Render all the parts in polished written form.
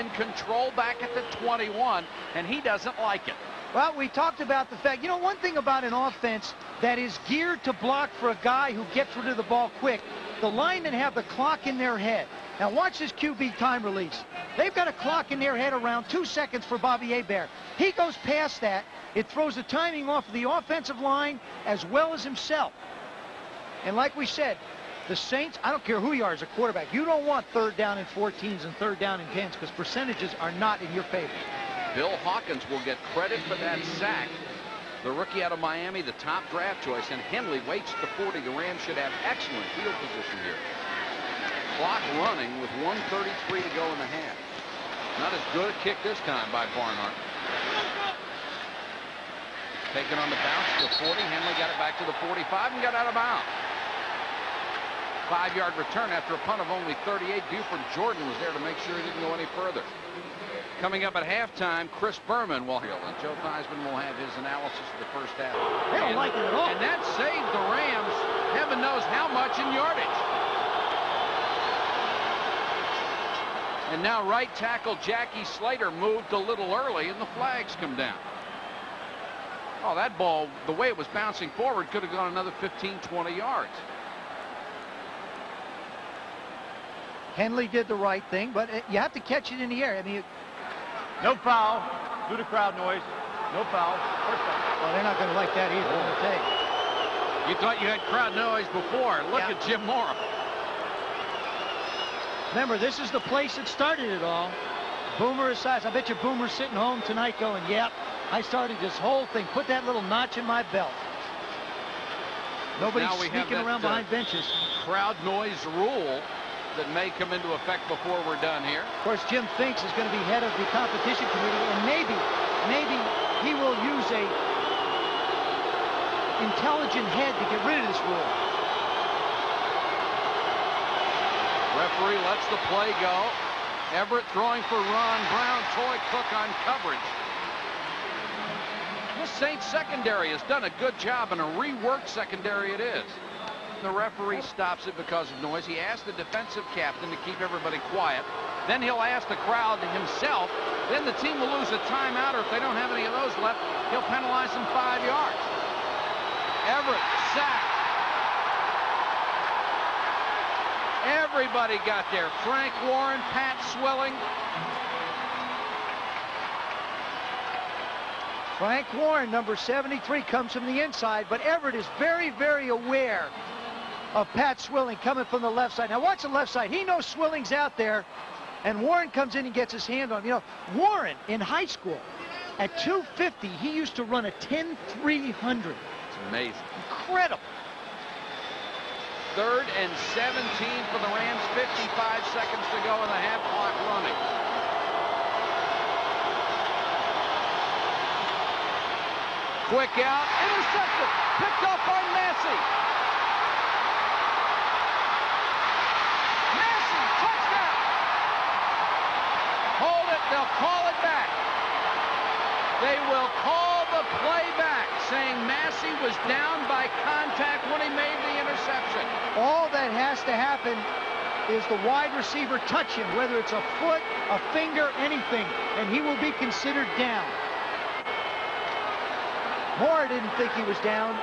and control back at the 21, and he doesn't like it. Well, we talked about the fact, you know, one thing about an offense that is geared to block for a guy who gets rid of the ball quick, the linemen have the clock in their head. Now watch this QB time release. They've got a clock in their head around 2 seconds for Bobby Hebert. He goes past that. It throws the timing off of the offensive line as well as himself. And like we said, the Saints, I don't care who you are as a quarterback, you don't want 3rd down and 14s and 3rd down and 10s because percentages are not in your favor. Bill Hawkins will get credit for that sack. The rookie out of Miami, the top draft choice, and Henley waits to 40. The Rams should have excellent field position here. Clock running with 1:33 to go in the half. Not as good a kick this time by Barnhart. Taken on the bounce to the 40. Henley got it back to the 45 and got out of bounds. 5-yard return after a punt of only 38. Buford Jordan was there to make sure he didn't go any further. Coming up at halftime, Chris Berman will heal, and Joe Theismann will have his analysis of the first half. They don't like it at all. And that saved the Rams, heaven knows how much in yardage. And now right tackle Jackie Slater moved a little early, and the flags come down. Oh, that ball, the way it was bouncing forward, could have gone another 15, 20 yards. Henley did the right thing, but you have to catch it in the air. I mean, no foul. Do the crowd noise. No foul. First down. Well, they're not going to like that either. I'm gonna tell you. You thought you had crowd noise before. Look at Jim Mora. Remember, this is the place that started it all. Boomer size. I bet you Boomer's sitting home tonight going, yep, I started this whole thing. Put that little notch in my belt. Nobody's sneaking around behind benches. Crowd noise rule that may come into effect before we're done here. Of course, Jim Finks is going to be head of the competition committee, and maybe he will use a intelligent head to get rid of this rule. Referee lets the play go. Everett throwing for Ron Brown. Troy Cook on coverage. The Saints secondary has done a good job, and a reworked secondary it is. The referee stops it because of noise. He asked the defensive captain to keep everybody quiet. Then he'll ask the crowd himself. Then the team will lose a timeout, or if they don't have any of those left, he'll penalize them 5 yards. Everett sacked. Everybody got there. Frank Warren, Pat Swilling. Frank Warren, number 73, comes from the inside, but Everett is very, very aware of Pat Swilling coming from the left side. Now watch the left side. He knows Swilling's out there, and Warren comes in and gets his hand on him. You know, Warren in high school at 250, he used to run a 10-300. It's amazing. Incredible. 3rd and 17 for the Rams. 55 seconds to go in the half clock running. Quick out, intercepted, picked off by Massey. Massey, touchdown. Hold it, they'll call it back. They will call the play back, saying Massey was down by contact when he made the interception. All that has to happen is the wide receiver touch him, whether it's a foot, a finger, anything, and he will be considered down. Moore didn't think he was down.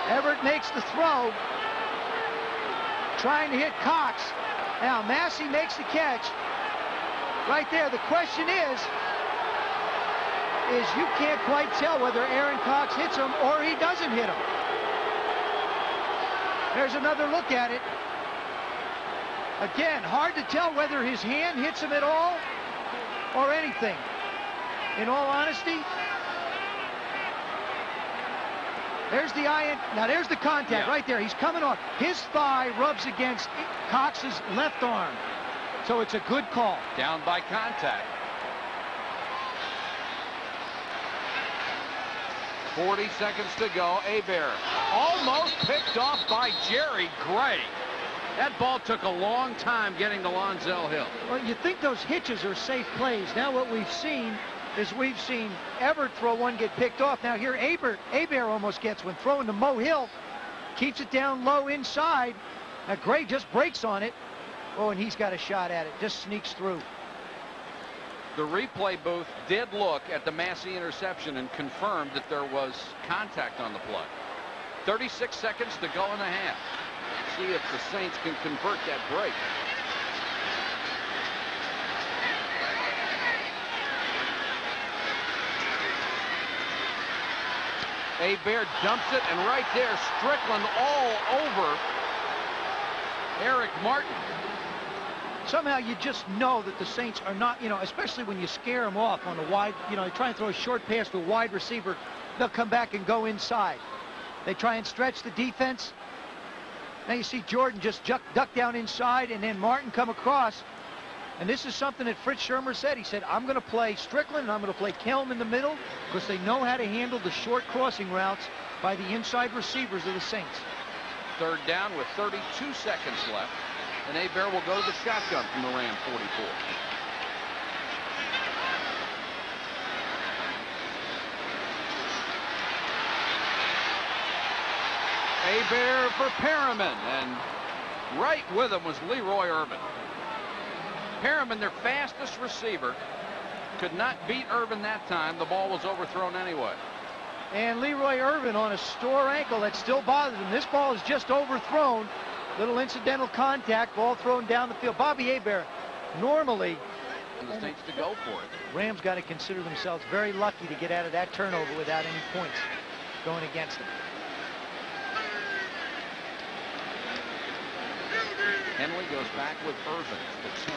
Everett makes the throw, trying to hit Cox. Now Massey makes the catch. Right there, the question is you can't quite tell whether Aaron Cox hits him or he doesn't hit him. There's another look at it. Again, hard to tell whether his hand hits him at all or anything. In all honesty, there's the eye. Now there's the contact right there. He's coming off. His thigh rubs against Cox's left arm. So it's a good call. Down by contact. 40 seconds to go. Hebert almost picked off by Jerry Gray. That ball took a long time getting to Lonzell Hill. Well, you think those hitches are safe plays. Now what we've seen is Everett throw one, get picked off. Now here Hebert almost gets one. Throwing to Mo Hill. Keeps it down low inside. Now Gray just breaks on it. Oh, and he's got a shot at it. Just sneaks through. The replay booth did look at the Massey interception and confirmed that there was contact on the play. 36 seconds to go in the half. See if the Saints can convert that break. Hebert dumps it, and right there, Strickland all over Eric Martin. Somehow you just know that the Saints are not, especially when you scare them off on the wide, they try and throw a short pass to a wide receiver, they'll come back and go inside. They try and stretch the defense. Now you see Jordan just duck down inside, and then Martin come across. And this is something that Fritz Shurmur said. He said, I'm going to play Strickland and I'm going to play Kelm in the middle because they know how to handle the short crossing routes by the inside receivers of the Saints. Third down with 32 seconds left. And Hebert will go to the shotgun from the Ram 44. Hebert for Perriman, and right with him was Leroy Irvin. Perriman, their fastest receiver, could not beat Irvin that time. The ball was overthrown anyway. And Leroy Irvin on a sore ankle that still bothers him. This ball is just overthrown. Little incidental contact, ball thrown down the field. Bobby Hebert, normally, and the Saints to go for it. Rams got to consider themselves very lucky to get out of that turnover without any points going against them. Henley goes back with Irvin to 10.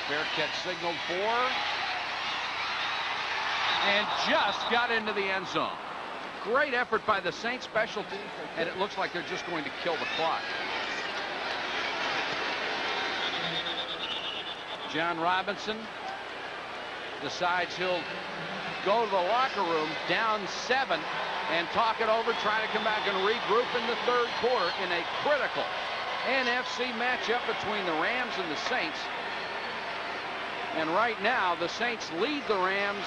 Fair catch signaled for, and just got into the end zone. Great effort by the Saints special teams, and it looks like they're just going to kill the clock. John Robinson decides he'll go to the locker room down 7 and talk it over, try to come back and regroup in the third quarter in a critical NFC matchup between the Rams and the Saints. And right now, the Saints lead the Rams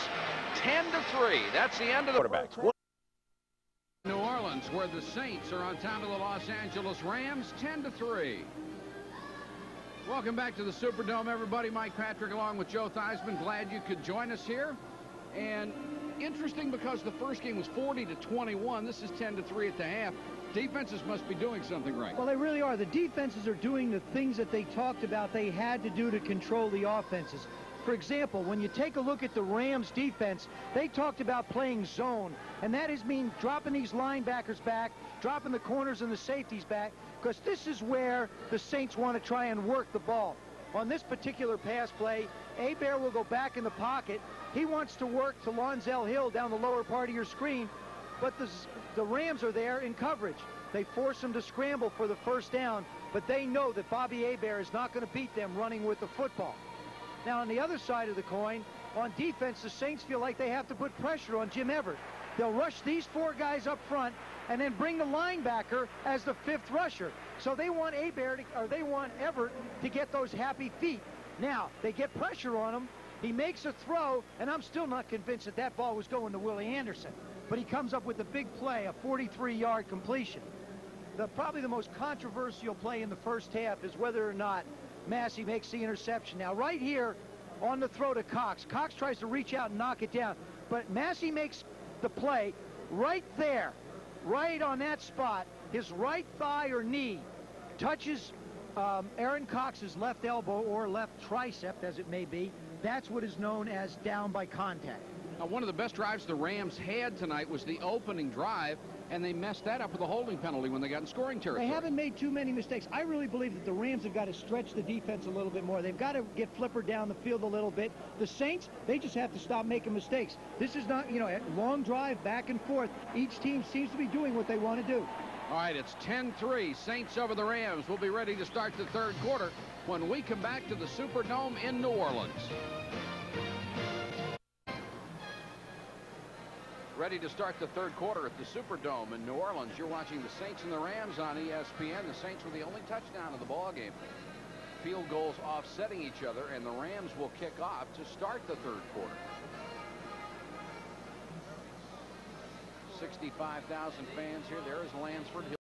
10-3. That's the end of the quarterbacks. New Orleans, where the Saints are on top of the Los Angeles Rams, 10-3. Welcome back to the Superdome, everybody. Mike Patrick along with Joe Theismann. Glad you could join us here. And interesting because the first game was 40-21. This is 10-3 at the half. Defenses must be doing something right. Well, they really are. The defenses are doing the things that they talked about they had to do to control the offenses. For example, when you take a look at the Rams defense, they talked about playing zone, and that is mean dropping these linebackers back, dropping the corners and the safeties back, because this is where the Saints want to try and work the ball. On this particular pass play, Hebert will go back in the pocket. He wants to work to Lonzell Hill down the lower part of your screen, but the Rams are there in coverage. They force him to scramble for the first down, but they know that Bobby Hebert is not going to beat them running with the football. Now, on the other side of the coin, on defense, the Saints feel like they have to put pressure on Jim Everett. They'll rush these 4 guys up front and then bring the linebacker as the 5th rusher. So they want Everett to get those happy feet. Now, they get pressure on him. He makes a throw, and I'm still not convinced that that ball was going to Willie Anderson. But he comes up with a big play, a 43-yard completion. Probably the most controversial play in the first half is whether or not Massey makes the interception. Now, right here on the throw to Cox, Cox tries to reach out and knock it down, but Massey makes the play right there, right on that spot. His right thigh or knee touches Aaron Cox's left elbow or left tricep, as it may be. That's what is known as down by contact. Now, one of the best drives the Rams had tonight was the opening drive, and they messed that up with a holding penalty when they got in scoring territory. They haven't made too many mistakes. I really believe that the Rams have got to stretch the defense a little bit more. They've got to get Flipper down the field a little bit. The Saints, they just have to stop making mistakes. This is not, a long drive back and forth. Each team seems to be doing what they want to do. All right, it's 10-3. Saints over the Rams. We'll be ready to start the third quarter when we come back to the Superdome in New Orleans. Ready to start the third quarter at the Superdome in New Orleans. You're watching the Saints and the Rams on ESPN. The Saints were the only touchdown of the ball game. Field goals offsetting each other, and the Rams will kick off to start the third quarter. 65,000 fans here. There is Lansford.